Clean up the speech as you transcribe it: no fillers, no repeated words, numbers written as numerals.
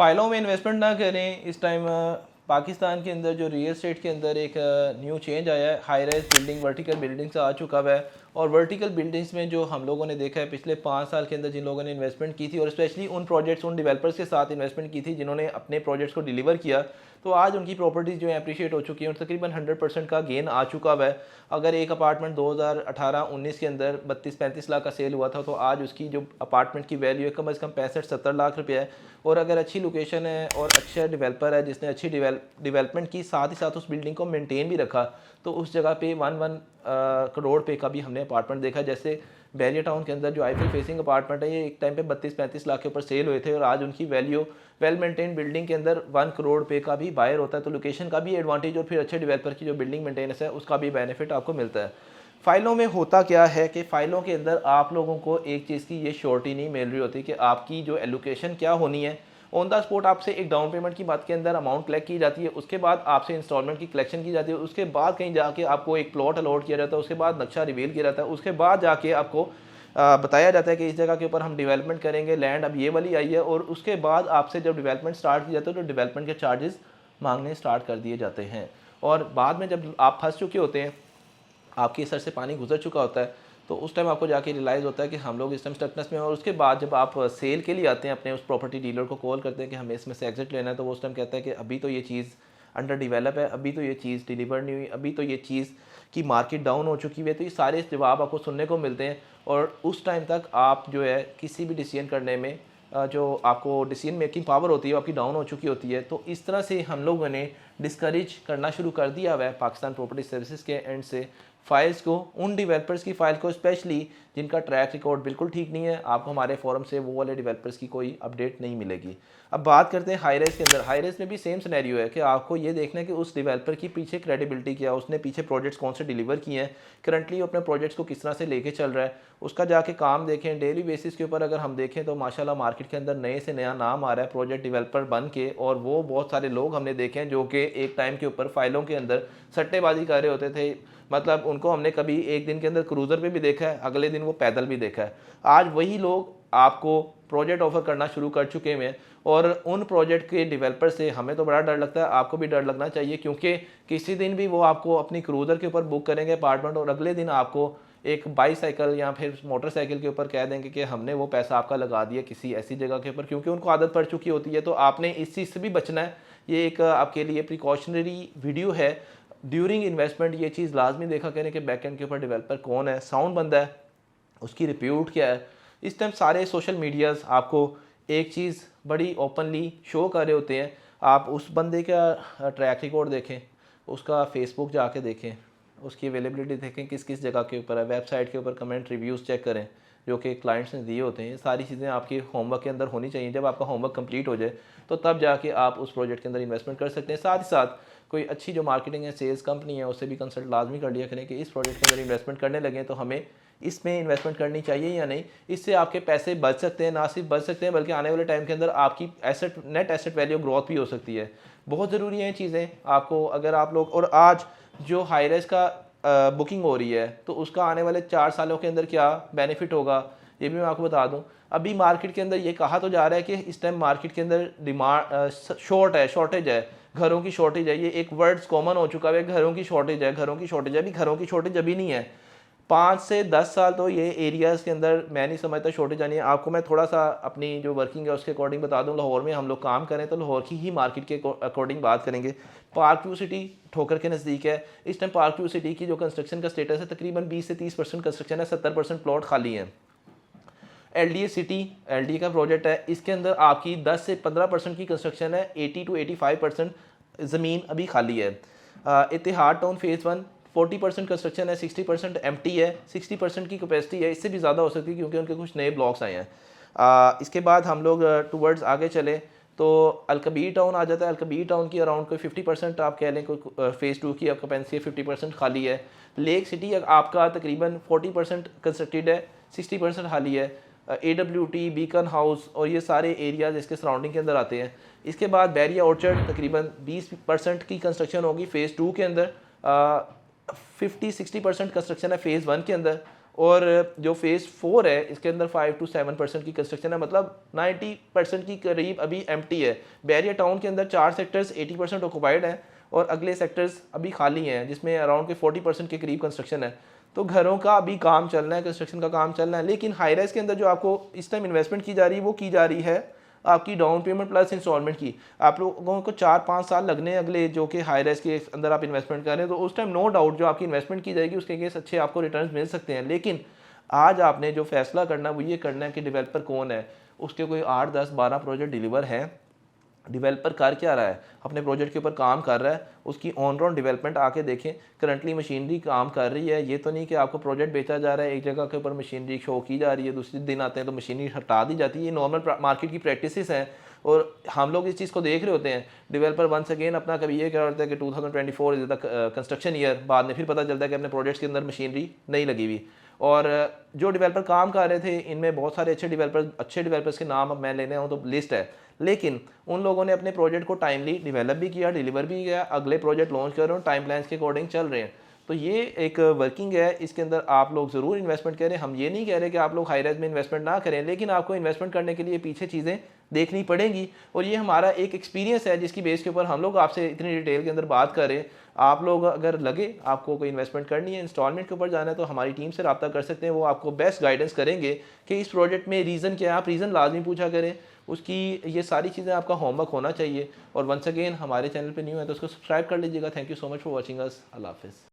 फाइलों में इन्वेस्टमेंट ना करें इस टाइम। पाकिस्तान के अंदर जो रियल एस्टेट के अंदर एक न्यू चेंज आया है, high rise building vertical buildings आ चुका हुआ है। और वर्टिकल बिल्डिंग्स में जो हम लोगों ने देखा है पिछले 5 साल के अंदर जिन लोगों ने इन्वेस्टमेंट की थी, और स्पेशली उन प्रोजेक्ट्स उन डेवलपर्स के साथ इन्वेस्टमेंट की थी जिन्होंने अपने प्रोजेक्ट्स को डिलीवर किया, तो आज उनकी प्रॉपर्टीज़ जो है अप्रिशिएट हो चुकी हैं और तकरीबन 100% का गेन आ चुका हुआ है। अगर एक अपार्टमेंट 2018-19 के अंदर 32-35 लाख का सेल हुआ था, तो आज उसकी जो अपार्टमेंट की वैल्यू है कम से कम 65-70 लाख रुपये है। और अगर अच्छी लोकेशन है और अच्छा डेवलपर है जिसने अच्छी डेवलपमेंट की, साथ ही साथ उस बिल्डिंग को मेंटेन भी रखा, तो उस जगह पे 1 करोड़ पे का भी हमने अपार्टमेंट देखा। जैसे बैरियर टाउन के अंदर जो आईफिल फेसिंग अपार्टमेंट है, ये एक टाइम पे 32-35 लाख के ऊपर सेल हुए थे और आज उनकी वैल्यू वेल मेंटेन बिल्डिंग के अंदर 1 करोड़ पे का भी बायर होता है। तो लोकेशन का भी एडवांटेज और फिर अच्छे डेवलपर की जो बिल्डिंग मेंटेनेंस है उसका भी बेनिफिट आपको मिलता है। फ़ाइलों में होता क्या है कि फ़ाइलों के अंदर आप लोगों को एक चीज़ की ये श्योरिटी नहीं मिल रही होती कि आपकी जो एलोकेशन क्या होनी है। ऑन द स्पॉट आपसे एक डाउन पेमेंट की बात के अंदर अमाउंट कलेक्ट की जाती है, उसके बाद आपसे इंस्टॉलमेंट की कलेक्शन की जाती है, उसके बाद कहीं जाके आपको एक प्लॉट अलॉट किया जाता है, उसके बाद नक्शा रिवील किया जाता है, उसके बाद जाके आपको बताया जाता है कि इस जगह के ऊपर हम डेवलपमेंट करेंगे, लैंड अब ये वाली आई है। और उसके बाद आपसे जब डेवलपमेंट स्टार्ट की जाती है तो डेवलपमेंट के चार्जेस मांगने स्टार्ट कर दिए जाते हैं। और बाद में जब आप फंस चुके होते हैं, आपके सर से पानी गुजर चुका होता है, तो उस टाइम आपको जाके रियलाइज़ होता है कि हम लोग इस टाइम स्टकनेस में हैं। और उसके बाद जब आप सेल के लिए आते हैं, अपने उस प्रॉपर्टी डीलर को कॉल करते हैं कि हमें इसमें से एग्जिट लेना है, तो वो उस टाइम कहता है कि अभी तो ये चीज़ अंडर डेवलप है, अभी तो ये चीज़ डिलीवर नहीं हुई, अभी तो ये चीज़ की मार्केट डाउन हो चुकी है। तो ये सारे जवाब आपको सुनने को मिलते हैं और उस टाइम तक आप जो है किसी भी डिसीजन करने में जो आपको डिसीजन मेकिंग पावर होती है वो आपकी डाउन हो चुकी होती है। तो इस तरह से हम लोगों ने डिस्करेज करना शुरू कर दिया हुआ है पाकिस्तान प्रॉपर्टी सर्विसेज के एंड से फाइल्स को, उन डेवलपर्स की फ़ाइल को स्पेशली जिनका ट्रैक रिकॉर्ड बिल्कुल ठीक नहीं है। आपको हमारे फोरम से वो वाले डेवलपर्स की कोई अपडेट नहीं मिलेगी। अब बात करते हैं हाई रेस के अंदर। हाई रेस में भी सेम सिनेरियो है कि आपको ये देखना है कि उस डेवलपर की पीछे क्रेडिबिलिटी क्या है, उसने पीछे प्रोजेक्ट्स कौन से डिलीवर किए हैं, करंटली अपने प्रोजेक्ट्स को किस तरह से लेके चल रहा है, उसका जाके काम देखें। डेली बेसिस के ऊपर अगर हम देखें तो माशाल्लाह मार्केट के अंदर नए से नया नाम आ रहा है प्रोजेक्ट डेवलपर बन के। और वो बहुत सारे लोग हमने देखे हैं जो कि एक टाइम के ऊपर फाइलों के अंदर सट्टेबाजी कर रहे होते थे। मतलब उनको हमने कभी एक दिन के अंदर क्रूज़र पे भी देखा है, अगले दिन वो पैदल भी देखा है। आज वही लोग आपको प्रोजेक्ट ऑफर करना शुरू कर चुके हैं और उन प्रोजेक्ट के डेवलपर से हमें तो बड़ा डर लगता है, आपको भी डर लगना चाहिए, क्योंकि किसी दिन भी वो आपको अपनी क्रूज़र के ऊपर बुक करेंगे अपार्टमेंट और अगले दिन आपको एक बाईसाइकिल या फिर मोटरसाइकिल के ऊपर कह देंगे कि हमने वो पैसा आपका लगा दिया किसी ऐसी जगह के ऊपर, क्योंकि उनको आदत पड़ चुकी होती है। तो आपने इस चीज़ से भी बचना है। ये एक आपके लिए प्रिकॉशनरी वीडियो है। ड्यूरिंग इन्वेस्टमेंट ये चीज़ लाजमी देखा करें कि बैक एंड के ऊपर डेवलपर कौन है, साउंड बंदा है, उसकी रिप्यूट क्या है। इस टाइम सारे सोशल मीडियाज़ आपको एक चीज़ बड़ी ओपनली शो कर रहे होते हैं। आप उस बंदे का ट्रैक रिकॉर्ड देखें, उसका फेसबुक जाके देखें, उसकी अवेलेबिलिटी देखें किस किस जगह के ऊपर है, वेबसाइट के ऊपर कमेंट रिव्यूज़ चेक करें जो कि क्लाइंट्स ने दिए होते हैं। ये सारी चीज़ें आपके होमवर्क के अंदर होनी चाहिए। जब आपका होमवर्क कंप्लीट हो जाए तो तब जाके आप उस प्रोजेक्ट के अंदर इन्वेस्टमेंट कर सकते हैं। साथ ही साथ कोई अच्छी जो मार्केटिंग है सेल्स कंपनी है उससे भी कंसल्ट लाजमी कर लिया करें कि इस प्रोजेक्ट के अंदर इन्वेस्टमेंट करने लगे तो हमें इसमें इन्वेस्टमेंट करनी चाहिए या नहीं। इससे आपके पैसे बच सकते हैं, ना सिर्फ बच सकते हैं बल्कि आने वाले टाइम के अंदर आपकी asset net asset value growth भी हो सकती है। बहुत ज़रूरी हैं चीज़ें आपको। अगर आप लोग और आज जो हाई राइज का बुकिंग हो रही है तो उसका आने वाले 4 सालों के अंदर क्या बेनिफिट होगा ये भी मैं आपको बता दूं। अभी मार्केट के अंदर ये कहा तो जा रहा है कि इस टाइम मार्केट के अंदर डिमांड शॉर्टेज है, घरों की शॉर्टेज है। ये एक वर्ड्स कॉमन हो चुका है, घरों की शॉर्टेज है, घरों की शॉर्टेज है। अभी घरों की शॉर्टेज अभी नहीं है, 5 से 10 साल तो ये एरियाज़ के अंदर मैं नहीं समझता शॉर्टेज आनी है। आपको मैं थोड़ा सा अपनी जो वर्किंग है उसके अकॉर्डिंग बता दूं। लाहौर में हम लोग काम करें तो लाहौर की ही मार्केट के अकॉर्डिंग बात करेंगे। पार्क व्यू सिटी ठोकर के नज़दीक है। इस टाइम पार्क व्यू सिटी की जो कंस्ट्रक्शन का स्टेटस है तकरीबन 20 से 30% कंस्ट्रक्शन है, 70% प्लॉट खाली हैं। LDA सिटी LDA का प्रोजेक्ट है, इसके अंदर आपकी 10 से 15% की कंस्ट्रक्शन है, 80 to 85% ज़मीन अभी खाली है। इतिहाद टाउन फेज़ 1 40% कंस्ट्रक्शन है, 60% एम्प्टी है, 60% की कैपेसिटी है। इससे भी ज़्यादा हो सकती है क्योंकि उनके कुछ नए ब्लॉक्स आए हैं। इसके बाद हम लोग टूवर्ड्स आगे चले तो अलकबीर टाउन आ जाता है। अलकबीर टाउन की अराउंड कोई 50% आप कह लें, कोई फेज़ 2 की कैपेसिटी है, 50% खाली है। लेक सिटी आपका तकरीबन 40% कंस्ट्रक्टेड है, 60% खाली है। AWT बीकन हाउस और ये सारे एरियाज इसके सराउंडिंग के अंदर आते हैं। इसके बाद बैरिया ऑर्चर्ड तकरीबन 20% की कंस्ट्रक्शन होगी फ़ेज़ 2 के अंदर, 50-60% कंस्ट्रक्शन है फ़ेज़ 1 के अंदर। और जो फेज़ 4 है इसके अंदर 5 to 7% की कंस्ट्रक्शन है, मतलब 90% की करीब अभी एम्प्टी है। बैरियर टाउन के अंदर 4 सेक्टर्स 80% ऑक्युपाइड हैं और अगले सेक्टर्स अभी खाली हैं, जिसमें अराउंड के 40% के करीब कंस्ट्रक्शन है। तो घरों का अभी काम चल रहा है, कंस्ट्रक्शन का काम चल रहा है। लेकिन हाई राइज के अंदर जो आपको इस टाइम इन्वेस्टमेंट की जा रही है वो की जा रही है आपकी डाउन पेमेंट प्लस इंस्टॉलमेंट की। आप लोगों को 4-5 साल लगने अगले जो कि हाई राइज के अंदर आप इन्वेस्टमेंट कर रहे हैं, तो उस टाइम नो डाउट जो आपकी इन्वेस्टमेंट की जाएगी उसके केस अच्छे आपको रिटर्न मिल सकते हैं। लेकिन आज आपने जो फैसला करना है वो ये करना है कि डेवलपर कौन है, उसके कोई 8-10-12 प्रोजेक्ट डिलीवर हैं, डेवलपर कर क्या रहा है, अपने प्रोजेक्ट के ऊपर काम कर रहा है, उसकी ऑन रोड डेवलपमेंट आके देखें। करंटली मशीनरी काम कर रही है, ये तो नहीं कि आपको प्रोजेक्ट बेचा जा रहा है, एक जगह के ऊपर मशीनरी शो की जा रही है, दूसरे दिन आते हैं तो मशीनरी हटा दी जाती है। ये नॉर्मल मार्केट की प्रैक्टिसेस हैं और हम लोग इस चीज़ को देख रहे होते हैं। डेवलपर वंस अगेन अपना कभी ये क्या होता है कि 2024 इज द कंस्ट्रक्शन ईयर, बाद में फिर पता चलता है कि अपने प्रोजेक्ट्स के अंदर मशीनरी नहीं लगी हुई। और जो डेवलपर काम कर रहे थे इनमें बहुत सारे अच्छे डेवलपर्स के नाम अब मैं लेने आऊँ तो लिस्ट है, लेकिन उन लोगों ने अपने प्रोजेक्ट को टाइमली डेवलप भी किया, डिलीवर भी किया, अगले प्रोजेक्ट लॉन्च कर रहे हो, टाइम प्लान्स के अकॉर्डिंग चल रहे हैं। तो ये एक वर्किंग है, इसके अंदर आप लोग ज़रूर इन्वेस्टमेंट करें। हम ये नहीं कह रहे कि आप लोग हाई राइज में इन्वेस्टमेंट ना करें, लेकिन आपको इन्वेस्टमेंट करने के लिए पीछे चीज़ें देखनी पड़ेंगी। और ये हमारा एक एक्सपीरियंस है जिसकी बेस के ऊपर हम लोग आपसे इतनी डिटेल के अंदर बात कर रहे हैं। आप लोग अगर लगे आपको कोई इन्वेस्टमेंट करनी है, इंस्टॉलमेंट के ऊपर जाना है, तो हमारी टीम से रब्ता कर सकते हैं। वो आपको बेस्ट गाइडेंस करेंगे कि इस प्रोजेक्ट में रीज़न क्या है। आप रीज़न लाजमी पूछा करें, उसकी ये सारी चीज़ें आपका होमवर्क होना चाहिए। और वंस अगेन हमारे चैनल पे न्यू है तो उसको सब्सक्राइब कर लीजिएगा। Thank you so much for watching us. अल्लाह हाफिज़।